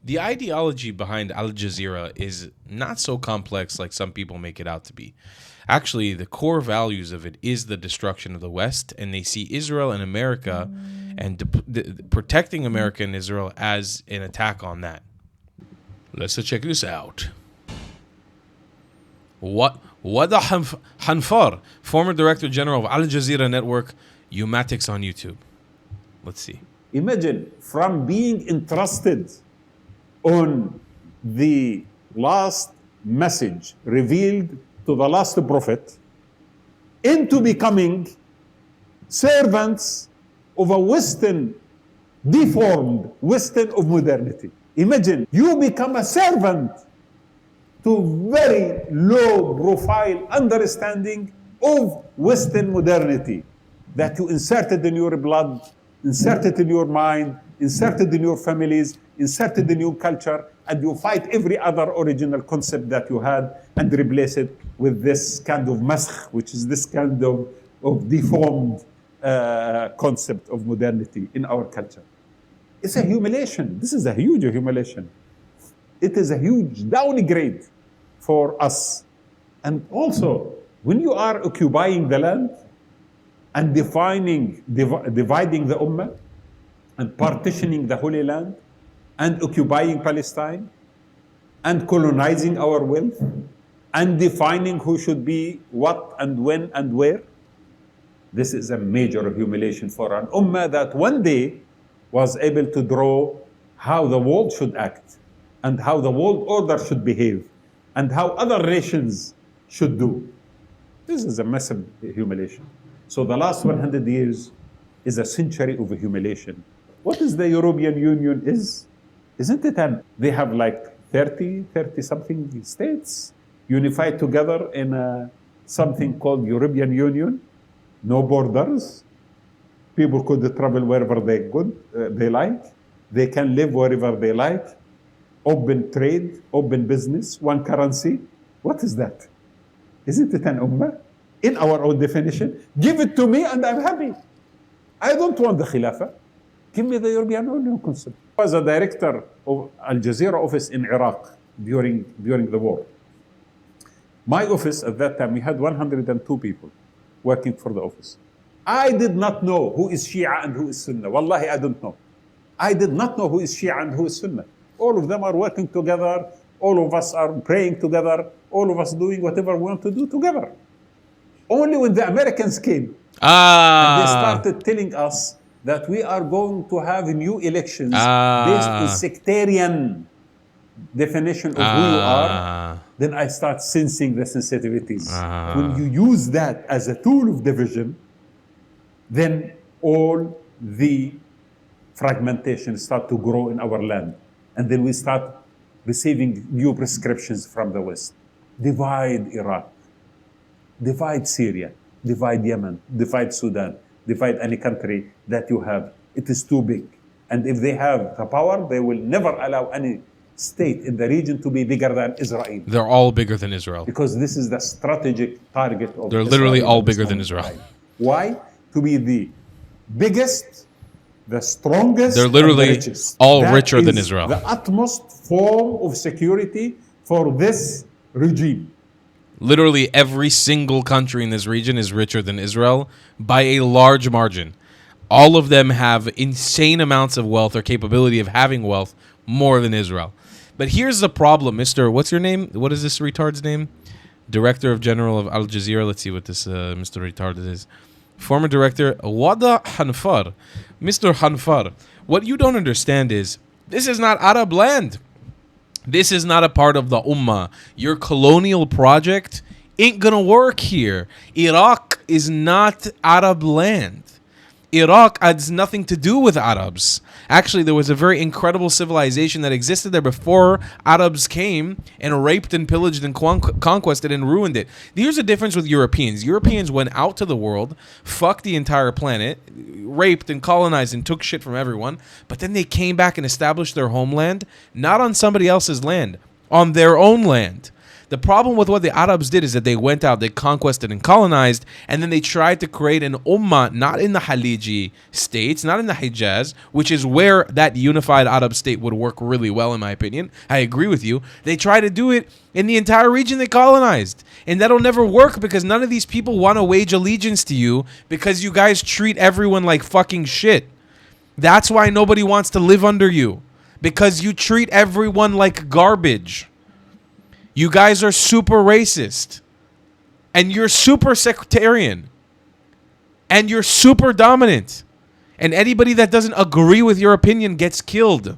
The ideology behind Al Jazeera is not so complex like some people make it out to be. Actually, the core values of it is the destruction of the West, and they see Israel and America and protecting America and Israel as an attack on that. Let's check this out. Wada Hanfar, former Director General of Al Jazeera Network, Umatics on YouTube. Let's see. Imagine from being entrusted on the last message revealed to the last prophet into becoming servants of a Western, deformed Western of modernity. Imagine you become a servant to very low profile understanding of Western modernity that you inserted in your blood, inserted in your mind, inserted in your families, inserted in your culture, and you fight every other original concept that you had and replace it with this kind of maskh, which is this kind of deformed concept of modernity in our culture. It's a humiliation. This is a huge humiliation. It is a huge downgrade for us. And also, when you are occupying the land and dividing the Ummah and partitioning the Holy Land and occupying Palestine and colonizing our wealth and defining who should be what and when and where, this is a major humiliation for an Ummah that one day was able to draw how the world should act and how the world order should behave and how other nations should do. This is a massive humiliation. So the last 100 years is a century of humiliation. What is the European Union is? Isn't it they have like 30 something states unified together in something called European Union, no borders. People could travel wherever they like. They can live wherever they like. Open trade, open business, one currency. What is that? Isn't it an ummah? In our own definition, give it to me and I'm happy. I don't want the Khilafah. Give me the European Union concept. I was a director of Al Jazeera office in Iraq during the war. My office at that time, we had 102 people working for the office. I did not know who is Shia and who is Sunnah. Wallahi, I don't know. I did not know who is Shia and who is Sunnah. All of them are working together. All of us are praying together. All of us doing whatever we want to do together. Only when the Americans came, and they started telling us that we are going to have new elections based on sectarian definition of who you are, then I start sensing the sensitivities. When you use that as a tool of division, then all the fragmentation start to grow in our land. And then we start receiving new prescriptions from the West. Divide Iraq, divide Syria, divide Yemen, divide Sudan, divide any country that you have. It is too big. And if they have the power, they will never allow any state in the region to be bigger than Israel. They're all bigger than Israel. Because this is the strategic target of They're literally all bigger than Israel. Why? To be the biggest, the strongest, they're literally and the richest. all That richer than is Israel. The utmost form of security for this regime. Literally every single country in this region is richer than Israel by a large margin. All of them have insane amounts of wealth or capability of having wealth more than Israel. But here's the problem, Mr. What's your name? What is this retard's name? Director of General of Al Jazeera. Let's see what this Mr. Retard is. Former director, Wada Hanfar. Mr. Hanfar, what you don't understand is this is not Arab land. This is not a part of the Ummah. Your colonial project ain't gonna work here. Iraq is not Arab land. Iraq has nothing to do with Arabs. Actually, there was a very incredible civilization that existed there before Arabs came and raped and pillaged and conquested and ruined it. Here's the difference with Europeans. Europeans went out to the world, fucked the entire planet, raped and colonized and took shit from everyone, but then they came back and established their homeland, not on somebody else's land, on their own land. The problem with what the Arabs did is that they went out, they conquested and colonized, and then they tried to create an ummah, not in the Haliji states, not in the Hijaz, which is where that unified Arab state would work really well, in my opinion. I agree with you. They tried to do it in the entire region they colonized. And that'll never work because none of these people want to wage allegiance to you because you guys treat everyone like fucking shit. That's why nobody wants to live under you. Because you treat everyone like garbage. You guys are super racist. And you're super sectarian. And you're super dominant. And anybody that doesn't agree with your opinion gets killed.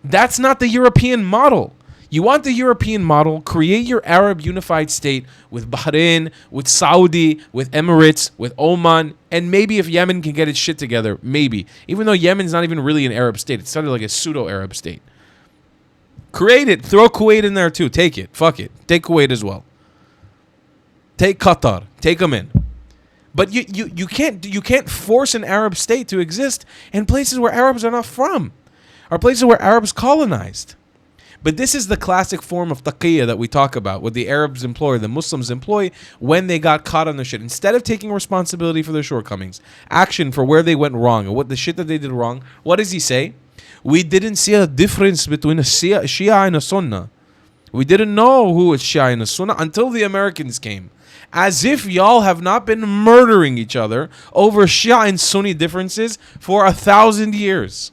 That's not the European model. You want the European model, create your Arab unified state with Bahrain, with Saudi, with Emirates, with Oman, and maybe if Yemen can get its shit together, maybe. Even though Yemen's not even really an Arab state. It started like a pseudo-Arab state. Create it. Throw Kuwait in there too. Take it. Fuck it. Take Kuwait as well. Take Qatar. Take them in. But you can't force an Arab state to exist in places where Arabs are not from, or places where Arabs colonized. But this is the classic form of taqiyya that we talk about, what the Arabs employ, the Muslims employ when they got caught on their shit. Instead of taking responsibility for their shortcomings, action for where they went wrong and what the shit that they did wrong, what does he say? We didn't see a difference between a Shia and a Sunnah. We didn't know who was Shia and a Sunnah until the Americans came. As if y'all have not been murdering each other over Shia and Sunni differences for 1,000 years.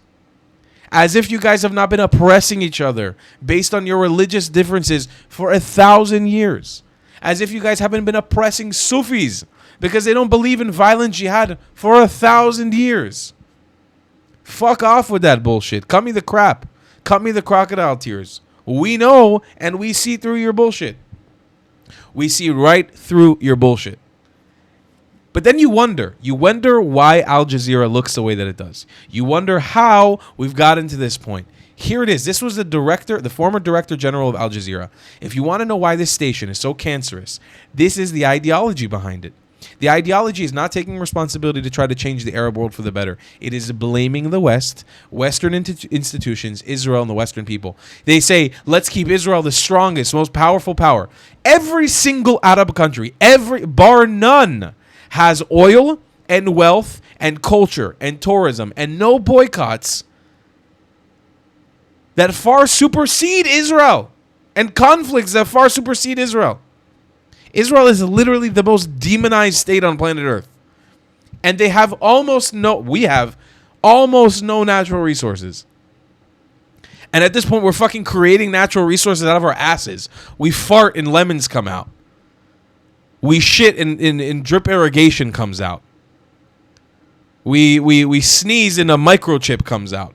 As if you guys have not been oppressing each other based on your religious differences for 1,000 years. As if you guys haven't been oppressing Sufis because they don't believe in violent jihad for 1,000 years. Fuck off with that bullshit. Cut me the crap. Cut me the crocodile tears. We know and we see through your bullshit. We see right through your bullshit. But then you wonder why Al Jazeera looks the way that it does. You wonder how we've gotten to this point. Here it is. This was the former director general of Al Jazeera. If you want to know why this station is so cancerous, this is the ideology behind it. The ideology is not taking responsibility to try to change the Arab world for the better. It is blaming the West, Western institutions, Israel, and the Western people. They say, let's keep Israel the strongest, most powerful power. Every single Arab country, bar none, has oil and wealth and culture and tourism and no boycotts that far supersede Israel and conflicts that far supersede Israel. Israel is literally the most demonized state on planet Earth. And we have almost no natural resources. And at this point, we're fucking creating natural resources out of our asses. We fart and lemons come out. We shit and drip irrigation comes out. We sneeze and a microchip comes out.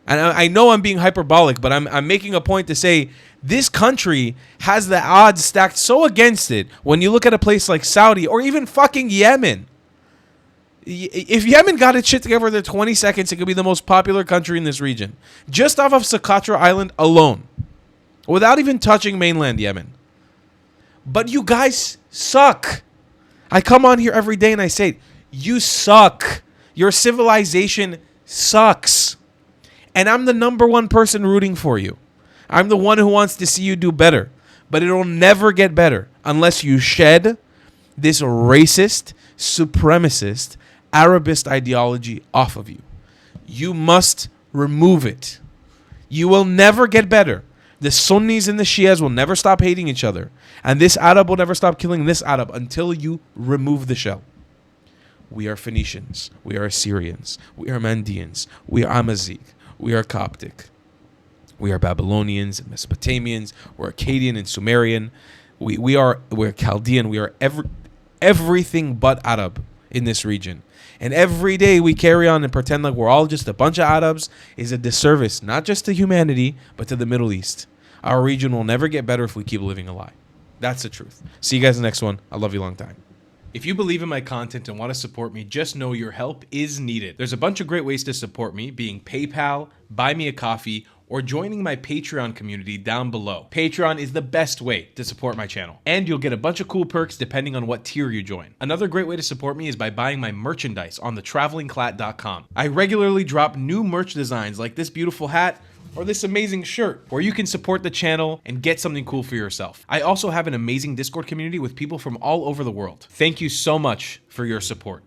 And I know I'm being hyperbolic, but I'm making a point to say this country has the odds stacked so against it when you look at a place like Saudi or even fucking Yemen. If Yemen got its shit together in 20 seconds, it could be the most popular country in this region. Just off of Socotra Island alone. Without even touching mainland Yemen. But you guys suck. I come on here every day and I say, you suck. Your civilization sucks. And I'm the number one person rooting for you. I'm the one who wants to see you do better. But it'll never get better unless you shed this racist, supremacist, Arabist ideology off of you. You must remove it. You will never get better. The Sunnis and the Shias will never stop hating each other. And this Arab will never stop killing this Arab until you remove the shell. We are Phoenicians. We are Assyrians. We are Mandeans. We are Amazigh. We are Coptic. We are Babylonians and Mesopotamians. We're Akkadian and Sumerian. We're Chaldean. We are everything but Arab in this region. And every day we carry on and pretend like we're all just a bunch of Arabs is a disservice, not just to humanity, but to the Middle East. Our region will never get better if we keep living a lie. That's the truth. See you guys in the next one. I love you long time. If you believe in my content and want to support me, just know your help is needed. There's a bunch of great ways to support me, being PayPal, Buy Me a Coffee, or joining my Patreon community down below. Patreon is the best way to support my channel, and you'll get a bunch of cool perks depending on what tier you join. Another great way to support me is by buying my merchandise on thetravelingclat.com. I regularly drop new merch designs like this beautiful hat or this amazing shirt, where you can support the channel and get something cool for yourself. I also have an amazing Discord community with people from all over the world. Thank you so much for your support.